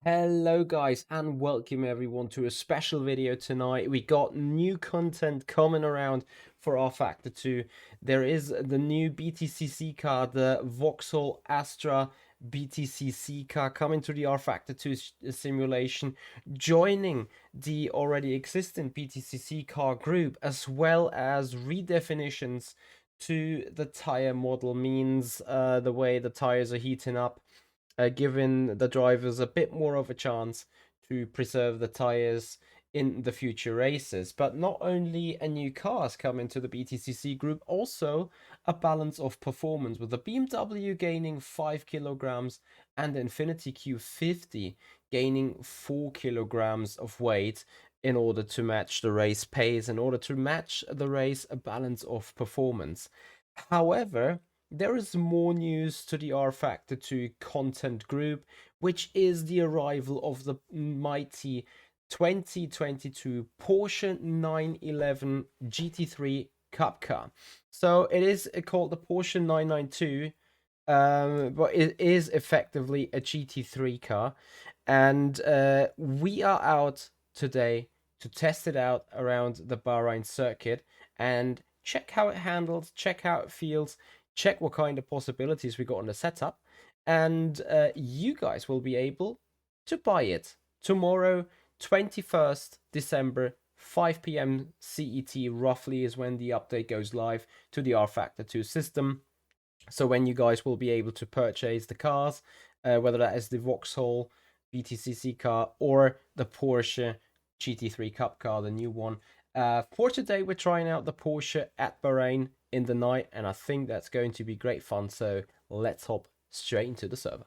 Hello guys and welcome everyone to a special video tonight. We got new content coming around for rFactor 2. There is the new BTCC car, the Vauxhall Astra BTCC car coming to the rFactor 2 simulation, joining the already existing BTCC car group, as well as redefinitions to the tire model, means the way the tires are heating up, giving the drivers a bit more of a chance to preserve the tires in the future races. But not only a new cars coming to the BTCC group, also a balance of performance, with the BMW gaining 5 kilograms and the Infinity Q50 gaining 4 kilograms of weight in order to match the race pace, in order to match the race a balance of performance. However, there is more news to the rFactor 2 content group, which is the arrival of the mighty 2022 Porsche 911 GT3 Cup car. So it is called the Porsche 992, but it is effectively a GT3 car. And we are out today to test it out around the Bahrain circuit and check how it handles, check how it feels, check what kind of possibilities we got on the setup, and you guys will be able to buy it tomorrow, 21st December, 5 p.m. CET roughly is when the update goes live to the rFactor 2 system. So when you guys will be able to purchase the cars, whether that is the Vauxhall BTCC car or the Porsche GT3 Cup car, the new one. For today, we're trying out the Porsche at Bahrain in the night, and I think that's going to be great fun. So let's hop straight into the server.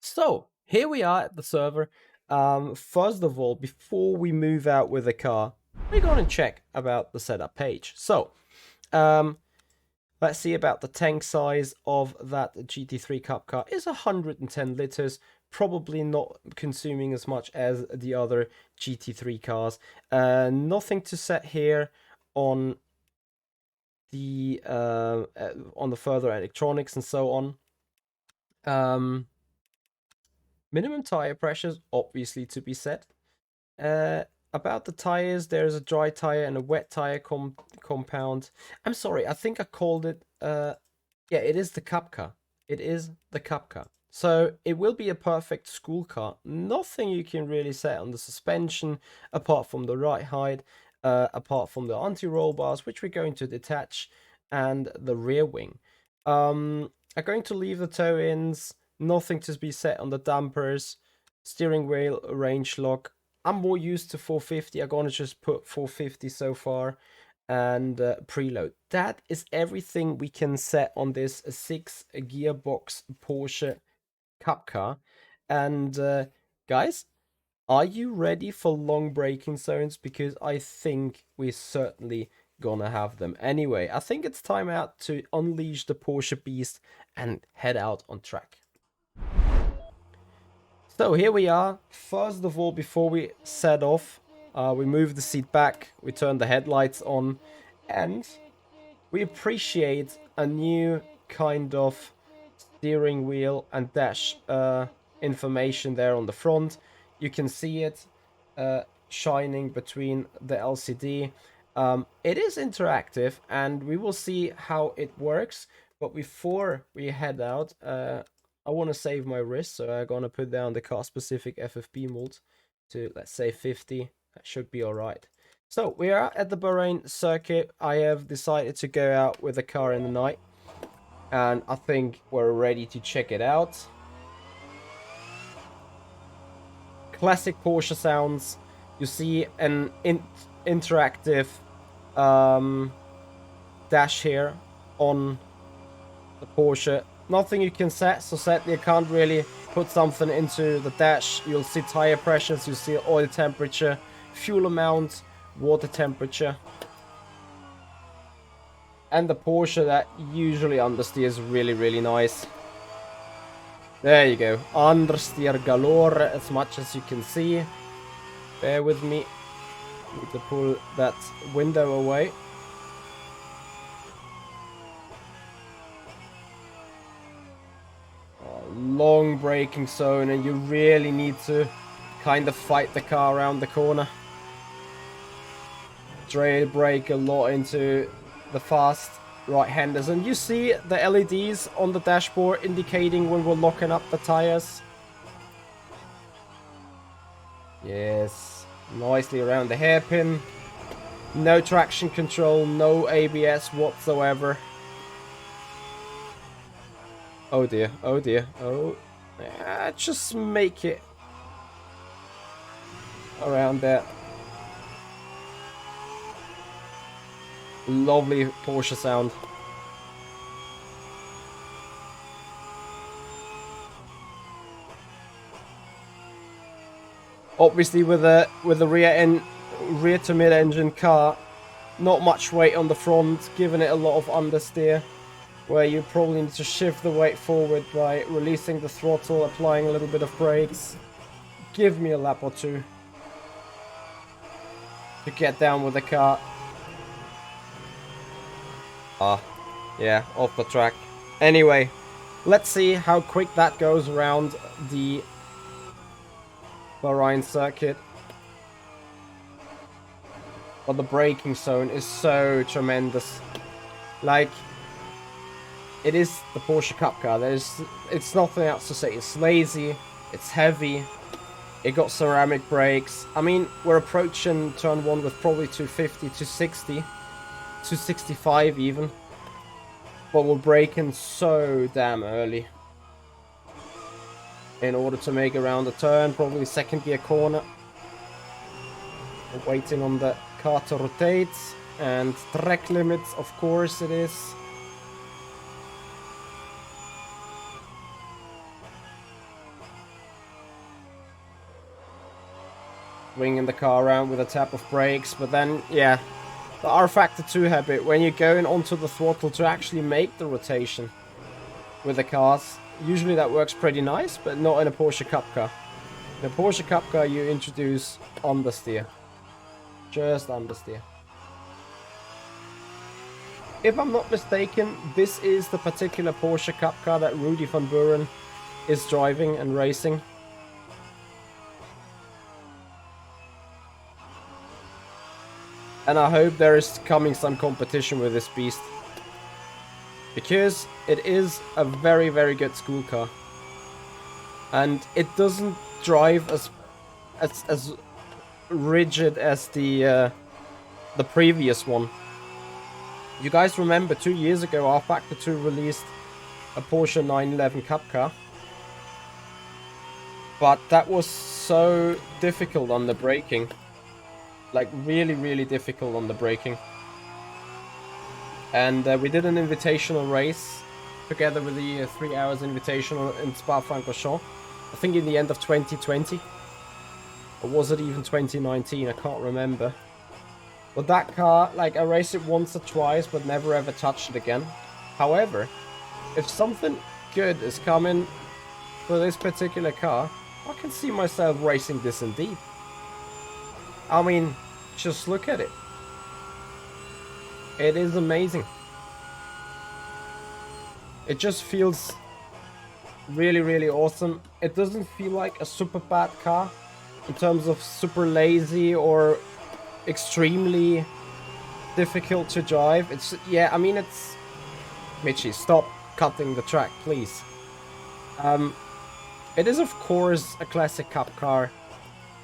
So here we are at the server. First of all, before we move out with the car, we're going to check about the setup page. So let's see about the tank size of that GT3 Cup car. Is 110 liters, probably not consuming as much as the other GT3 cars. Nothing to set here on the further electronics and so on. Minimum tire pressures obviously to be set. About the tires, there's a dry tire and a wet tire compound. I'm sorry, I think I called it, yeah, it is the Cup car. It is the Cup car. So it will be a perfect school car. Nothing you can really set on the suspension, apart from the right height, apart from the anti-roll bars, which we're going to detach, and the rear wing. I'm going to leave the toe-ins, nothing to be set on the dampers, steering wheel range lock. I'm more used to 450. I'm gonna just put 450 so far, and preload. That is everything we can set on this 6 gearbox Porsche Cup car. And guys, are you ready for long braking zones? Because I think we're certainly gonna have them. Anyway, I think it's time out to unleash the Porsche beast and head out on track. So here we are. First of all, before we set off, we move the seat back, we turn the headlights on, and we appreciate a new kind of steering wheel and dash information there on the front. You can see it shining between the LCD. It is interactive, and we will see how it works. But before we head out, I want to save my wrist, so I'm gonna put down the car-specific FFP mode to, let's say, 50. That should be all right. So we are at the Bahrain circuit. I have decided to go out with the car in the night, and I think we're ready to check it out. Classic Porsche sounds. You see an interactive dash here on the Porsche. Nothing you can set, so you can't really put something into the dash. You'll see tire pressures, you'll see oil temperature, fuel amount, water temperature. And the Porsche, that usually understeers really nice. There you go, understeer galore, as much as you can see. Bear with me. Need to pull that window away. long braking zone, and you really need to kind of fight the car around the corner. Trail brake a lot into the fast right-handers, and you see the LEDs on the dashboard indicating when we're locking up the tires. Yes, nicely around the hairpin. No traction control, no ABS whatsoever. Oh dear, oh dear, oh. Just make it around there. Lovely Porsche sound. Obviously with the rear to mid engine car, not much weight on the front, giving it a lot of understeer, where you probably need to shift the weight forward by releasing the throttle, applying a little bit of brakes. Give me a lap or two to get down with the car. Yeah, off the track. Anyway, let's see how quick that goes around the Bahrain circuit. But the braking zone is so tremendous. Like, it is the Porsche Cup car. It's nothing else to say. It's lazy, it's heavy, it got ceramic brakes. I mean, we're approaching turn 1 with probably 250, 260, 265 even. But we're braking so damn early in order to make around the turn, probably second gear corner. We're waiting on the car to rotate, and track limits, of course it is. Swinging the car around with a tap of brakes, but then, yeah, the rFactor 2 habit, when you're going onto the throttle to actually make the rotation with the cars, usually that works pretty nice, but not in a Porsche Cup car. In a Porsche Cup car, you introduce understeer. Just understeer. If I'm not mistaken, this is the particular Porsche Cup car that Rudy van Buren is driving and racing. And I hope there is coming some competition with this beast, because it is a very, very good school car. And it doesn't drive as rigid as the previous one. You guys remember 2 years ago rFactor 2 released a Porsche 911 Cup car, but that was so difficult on the braking, like really, really difficult on the braking. And we did an invitational race together with the 3 hours invitational in Spa-Francorchamps, I think in the end of 2020, or was it even 2019? I can't remember. But that car, like, I raced it once or twice, but never ever touched it again. However, if something good is coming for this particular car, I can see myself racing this indeed. I mean, just look at it. It is amazing. It just feels really, really awesome. It doesn't feel like a super bad car in terms of super lazy or extremely difficult to drive. It's, yeah, I mean, it's... Mitchie, stop cutting the track, please. It is, of course, a classic cup car,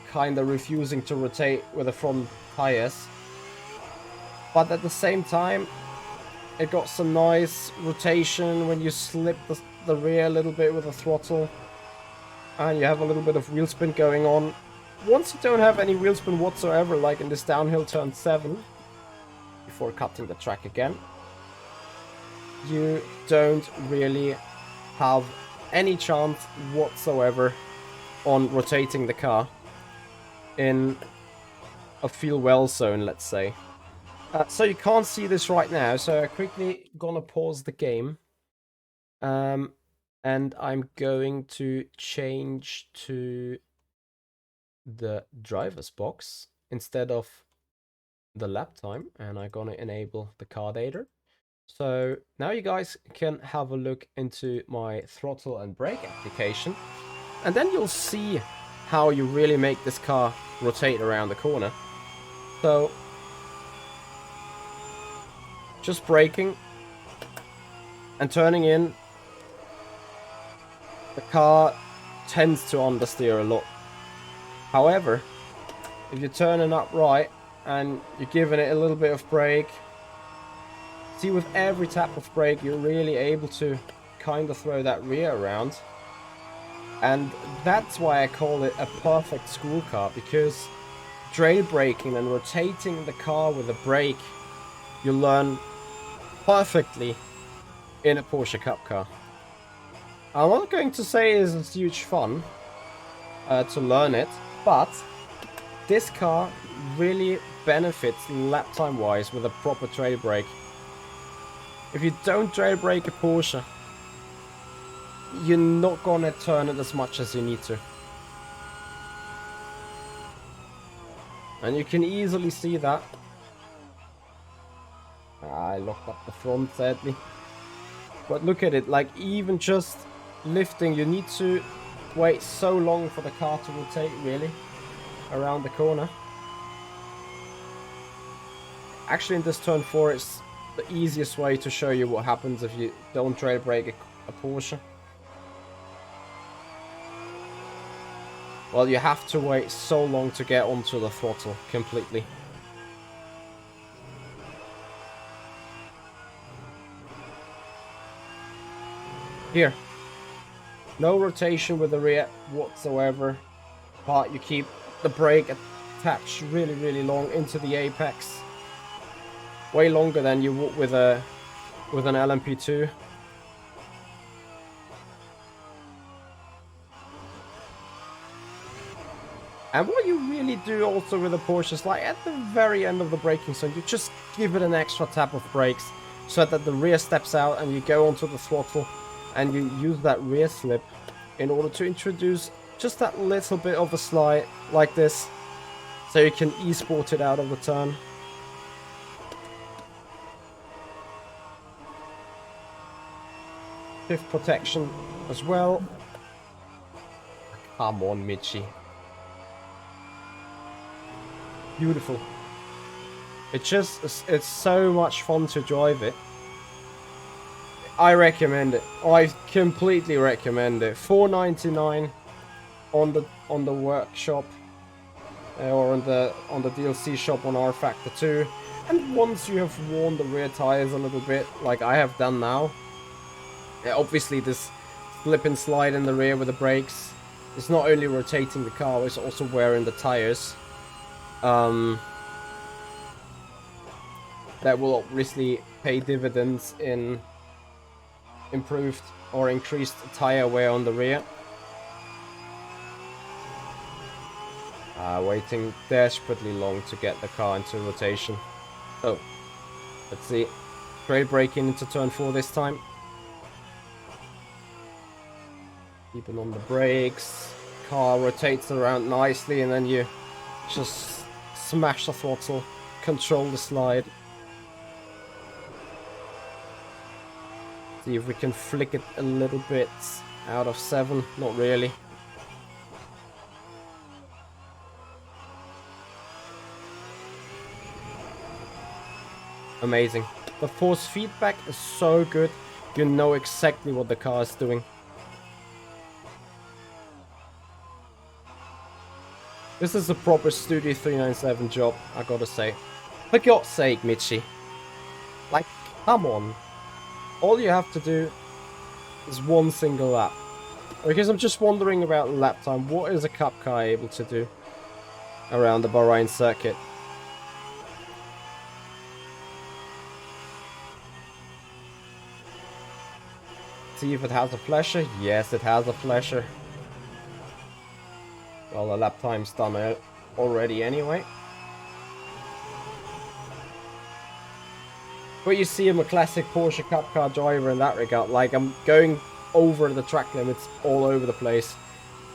kind of refusing to rotate with the front tires. But at the same time, it got some nice rotation when you slip the rear a little bit with the throttle. And you have a little bit of wheel spin going on. Once you don't have any wheel spin whatsoever, like in this downhill turn 7, before cutting the track again, you don't really have any chance whatsoever on rotating the car in a feel well zone, let's say. So you can't see this right now, so I'm quickly gonna pause the game. And I'm going to change to the driver's box instead of the lap time, and I'm gonna enable the car data So now you guys can have a look into my throttle and brake application, and then you'll see how you really make this car rotate around the corner. So just braking and turning in, the car tends to understeer a lot. However, if you're turning upright and you're giving it a little bit of brake, see, with every tap of brake you're really able to kind of throw that rear around. And that's why I call it a perfect school car, because trail braking and rotating the car with a brake, you learn perfectly in a Porsche Cup car. I'm not going to say it's huge fun to learn it, but this car really benefits lap time wise with a proper trail brake. If you don't trail brake a Porsche, you're not gonna turn it as much as you need to. And you can easily see that. I locked up the front, sadly. But look at it, like even just lifting, you need to wait so long for the car to rotate, really, around the corner. Actually, in this turn 4, it's the easiest way to show you what happens if you don't trail brake a Porsche. Well, you have to wait so long to get onto the throttle completely. Here, no rotation with the rear whatsoever, but you keep the brake attached really, really long into the apex. Way longer than you would with an LMP2. And what you really do also with the Porsche is, like, at the very end of the braking zone, you just give it an extra tap of brakes so that the rear steps out and you go onto the throttle and you use that rear slip in order to introduce just that little bit of a slide like this, so you can e-sport it out of the turn. Fifth protection as well. Come on, Michi. Beautiful. It's so much fun to drive it. I recommend it. I completely recommend it. $4.99 on the workshop or on the DLC shop on rFactor 2. And once you have worn the rear tires a little bit, like I have done now, obviously this slip and slide in the rear with the brakes is not only rotating the car, it's also wearing the tires. That will obviously pay dividends in improved or increased tire wear on the rear. Waiting desperately long to get the car into rotation. Oh, let's see. Trail braking into turn 4 this time. Keeping on the brakes. Car rotates around nicely, and then you just smash the throttle, control the slide. See if we can flick it a little bit out of 7. Not really. Amazing. The force feedback is so good. You know exactly what the car is doing. This is a proper Studio 397 job, I gotta say. For God's sake, Michi. Like, come on. All you have to do is one single lap. Because I'm just wondering about lap time. What is a Cup car able to do around the Bahrain circuit? See if it has a flasher. Yes, it has a flasher. Well, the lap time's done already anyway. But you see, I'm a classic Porsche Cup car driver in that regard. Like, I'm going over the track limits all over the place.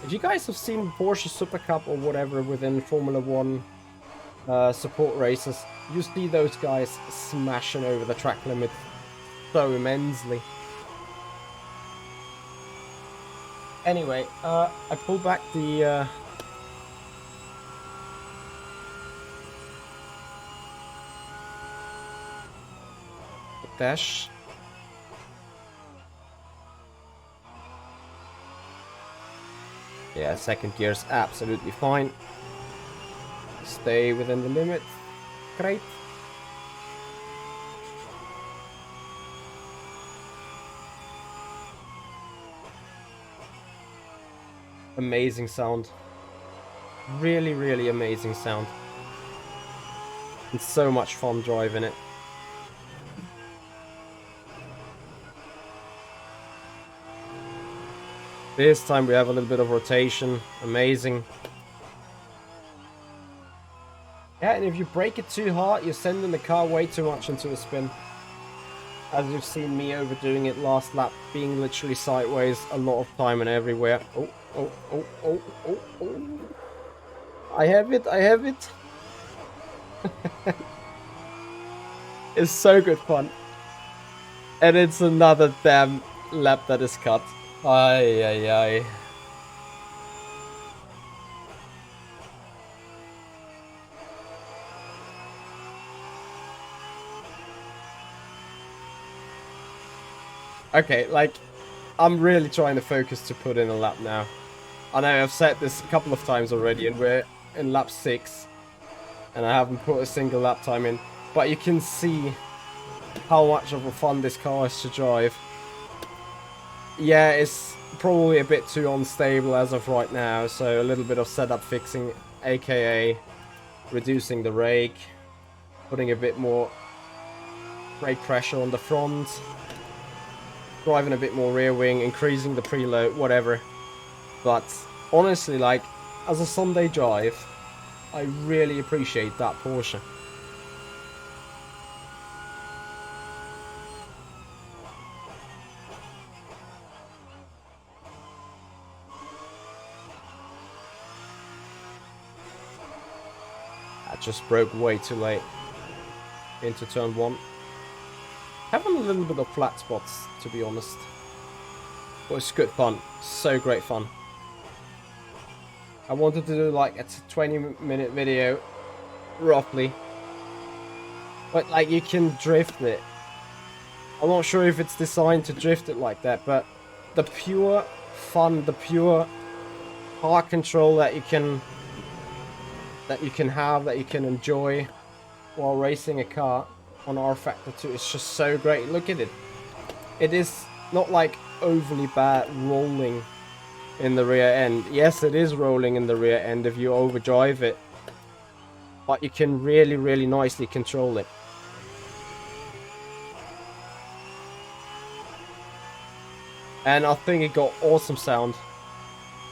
If you guys have seen Porsche Super Cup or whatever within Formula 1 support races, you see those guys smashing over the track limit so immensely. Anyway, I pulled back the dash. Yeah, second gear's absolutely fine. Stay within the limit. Great. Amazing sound. Really, really amazing sound. And so much fun driving it. This time we have a little bit of rotation. Amazing. Yeah, and if you brake it too hard, you're sending the car way too much into a spin. As you've seen me overdoing it last lap, being literally sideways a lot of time and everywhere. Oh, oh, oh, oh, oh, oh. I have it, I have it. It's so good fun. And it's another damn lap that is cut. Ay, ay, ay. Okay, like, I'm really trying to focus to put in a lap now. I know I've said this a couple of times already, and we're in lap 6. And I haven't put a single lap time in. But you can see how much of a fun this car is to drive. Yeah, it's probably a bit too unstable as of right now, so a little bit of setup fixing, aka reducing the rake, putting a bit more brake pressure on the front, driving a bit more rear wing, increasing the preload, whatever. But honestly, like, as a Sunday drive, I really appreciate that Porsche. I just broke way too late into turn 1. Having a little bit of flat spots, to be honest. But it's good fun. So great fun. I wanted to do like a 20-minute video, roughly. But like, you can drift it. I'm not sure if it's designed to drift it like that, but the pure fun, the pure heart control that you can have, that you can enjoy while racing a car on rFactor 2 is just so great. Look at it. It is not like overly bad rolling in the rear end. Yes, it is rolling in the rear end if you overdrive it, but you can really, really nicely control it. And I think it got awesome sound.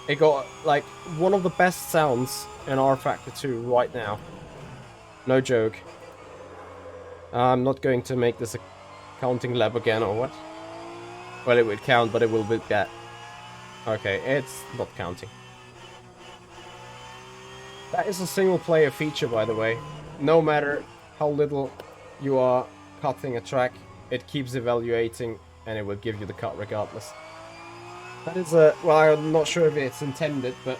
It got like one of the best sounds in rFactor 2 right now. No joke. I'm not going to make this a counting lap again, or what? Well, it will count, but it will be bad. Okay, it's not counting. That is a single player feature, by the way. No matter how little you are cutting a track, it keeps evaluating and it will give you the cut regardless. That is a... well, I'm not sure if it's intended, but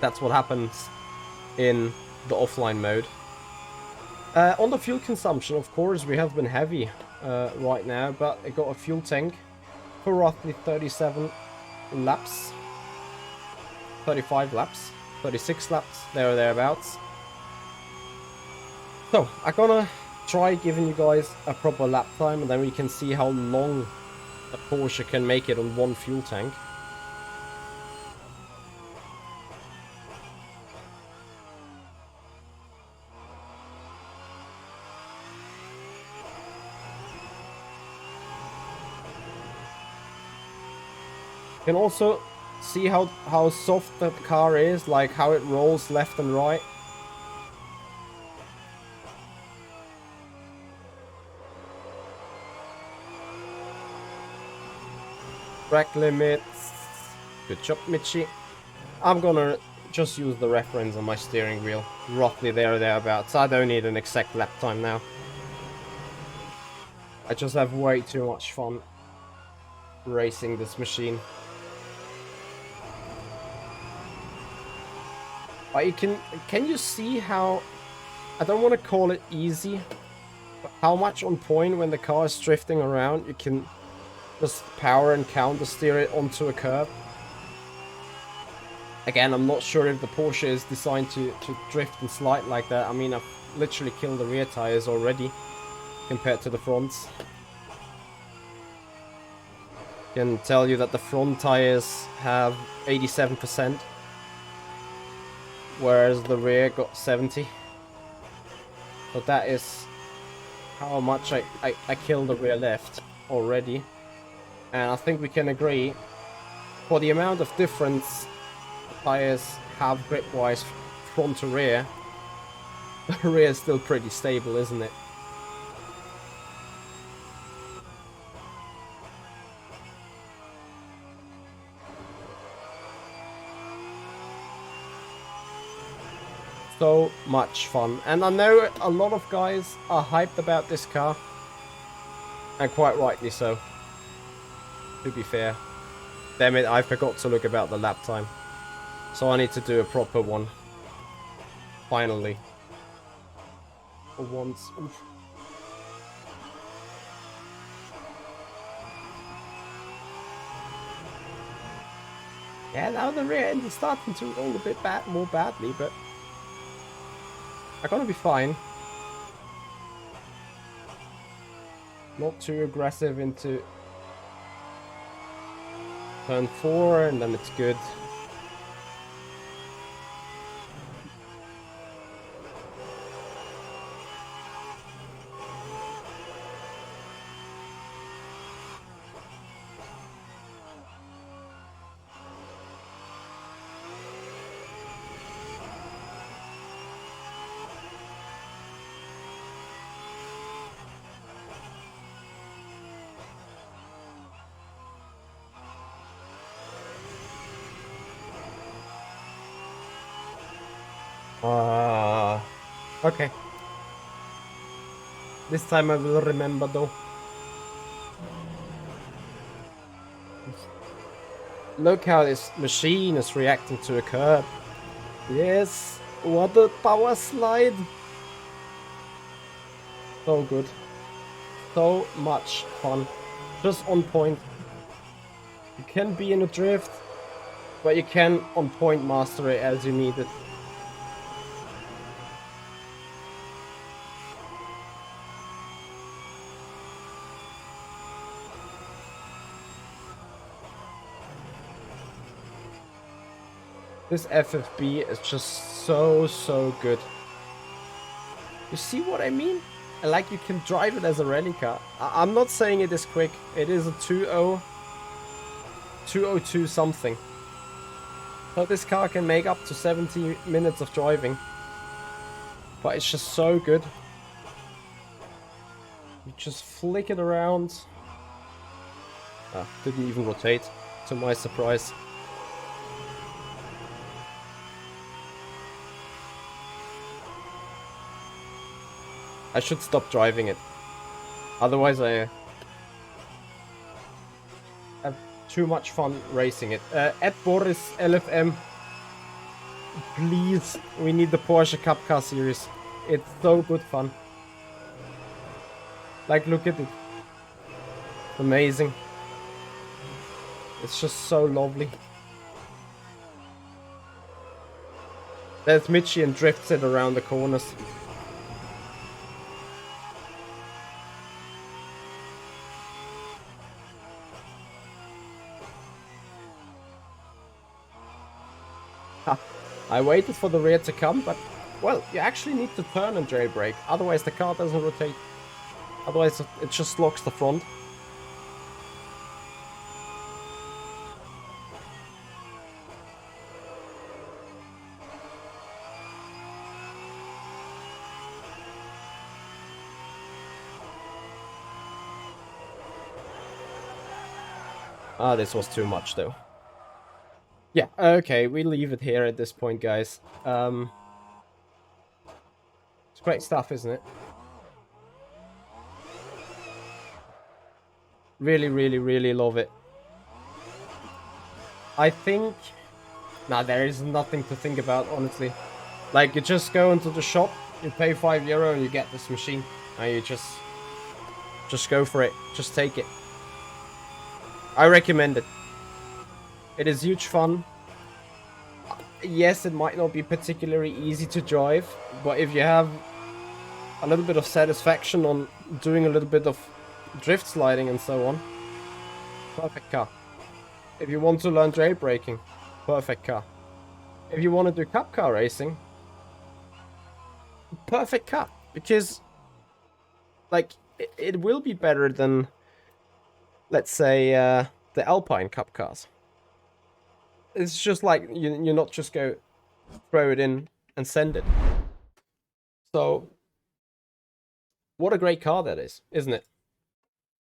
that's what happens in the offline mode. On the fuel consumption, of course, we have been heavy right now, but it got a fuel tank for roughly 37 laps. 35 laps. 36 laps, there or thereabouts. So, I'm gonna try giving you guys a proper lap time, and then we can see how long a Porsche can make it on one fuel tank. You can also see how soft that car is, like how it rolls left and right. Track limits. Good job, Mitchie. I'm gonna just use the reference on my steering wheel. Roughly there or thereabouts. I don't need an exact lap time now. I just have way too much fun racing this machine. But you can you see how, I don't want to call it easy, but how much on point when the car is drifting around, you can just power and counter steer it onto a curb. Again, I'm not sure if the Porsche is designed to drift and slide like that. I mean, I've literally killed the rear tires already compared to the fronts. Can tell you that the front tires have 87%, whereas the rear got 70. So that is how much I killed the rear left already. And I think we can agree, for the amount of difference the tires have grip-wise front to rear, the rear is still pretty stable, isn't it? So much fun. And I know a lot of guys are hyped about this car. And quite rightly so. To be fair. Damn it, I forgot to look about the lap time. So I need to do a proper one. Finally. For once. Oof. Yeah, now the rear end is starting to roll a bit more badly, but I'm gonna be fine. Not too aggressive into turn 4, and then it's good. Okay. This time I will remember though. Look how this machine is reacting to a curb. Yes, what a power slide. So good. So much fun. Just on point. You can be in a drift, but you can on point master it as you need it. This FFB is just so good. You see what I mean? Like, you can drive it as a rally car. I'm not saying it is quick. It is a 202 something. So this car can make up to 70 minutes of driving. But it's just so good. You just flick it around. Ah, didn't even rotate, to my surprise. I should stop driving it. Otherwise I have too much fun racing it. At Boris LFM, please, we need the Porsche Cup Car Series. It's so good fun. Like, look at it. Amazing. It's just so lovely. There's Mitchie and drifts it around the corners. I waited for the rear to come, but, well, you actually need to turn and jailbreak, otherwise the car doesn't rotate. Otherwise it just locks the front. Ah, this was too much though. Yeah, okay, we leave it here at this point, guys. It's great stuff, isn't it? Really, really, really love it. I think... Nah, there is nothing to think about, honestly. Like, you just go into the shop, you pay €5 and you get this machine. And you just go for it. Just take it. I recommend it. It is huge fun. Yes, it might not be particularly easy to drive, but if you have a little bit of satisfaction on doing a little bit of drift sliding and so on, perfect car. If you want to learn trail braking, perfect car. If you want to do cup car racing, perfect car. Because, like, it will be better than, let's say, the Alpine Cup cars. It's just like, you not just go throw it in and send it. So, what a great car that is, isn't it?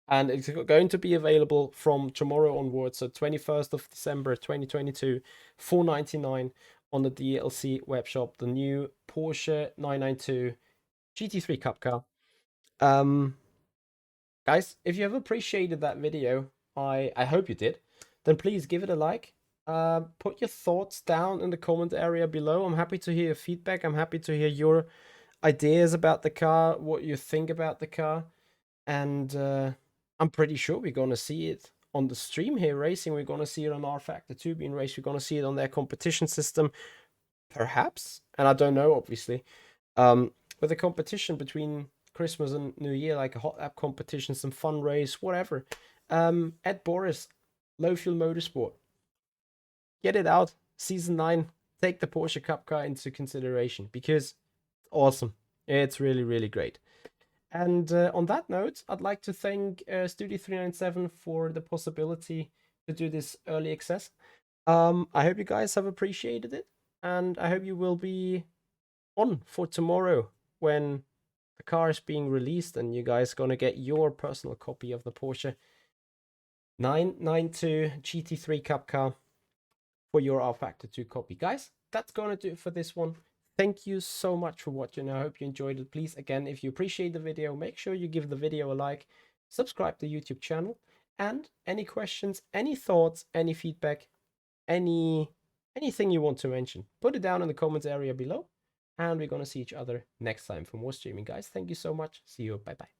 And it's going to be available from tomorrow onwards, so 21st of December 2022, $499 on the DLC web shop, the new Porsche 992 GT3 Cup car. Guys, if you have appreciated that video, I hope you did, then please give it a like. Put your thoughts down in the comment area below. I'm happy to hear your feedback. I'm happy to hear your ideas about the car, what you think about the car. And I'm pretty sure we're going to see it on the stream here racing. We're going to see it on rFactor 2 being raced. We're going to see it on their competition system, perhaps. And I don't know, obviously. With a competition between Christmas and New Year, like a hot lap competition, some fun race, whatever. Ed Boris, Low Fuel Motorsport. Get it out. Season 9. Take the Porsche Cup car into consideration because it's awesome. It's really, really great. And on that note, I'd like to thank Studio 397 for the possibility to do this early access. I hope you guys have appreciated it, and I hope you will be on for tomorrow when the car is being released and you guys gonna get your personal copy of the Porsche 992 GT3 Cup car for your rFactor 2 copy. Guys, that's gonna do it for this one. Thank you so much for watching. I hope you enjoyed it. Please, again, if you appreciate the video, make sure you give the video a like, subscribe to the YouTube channel, and any questions, any thoughts, any feedback, anything you want to mention, put it down in the comments area below. And we're going to see each other next time for more streaming, guys. Thank you so much. See you. Bye-bye.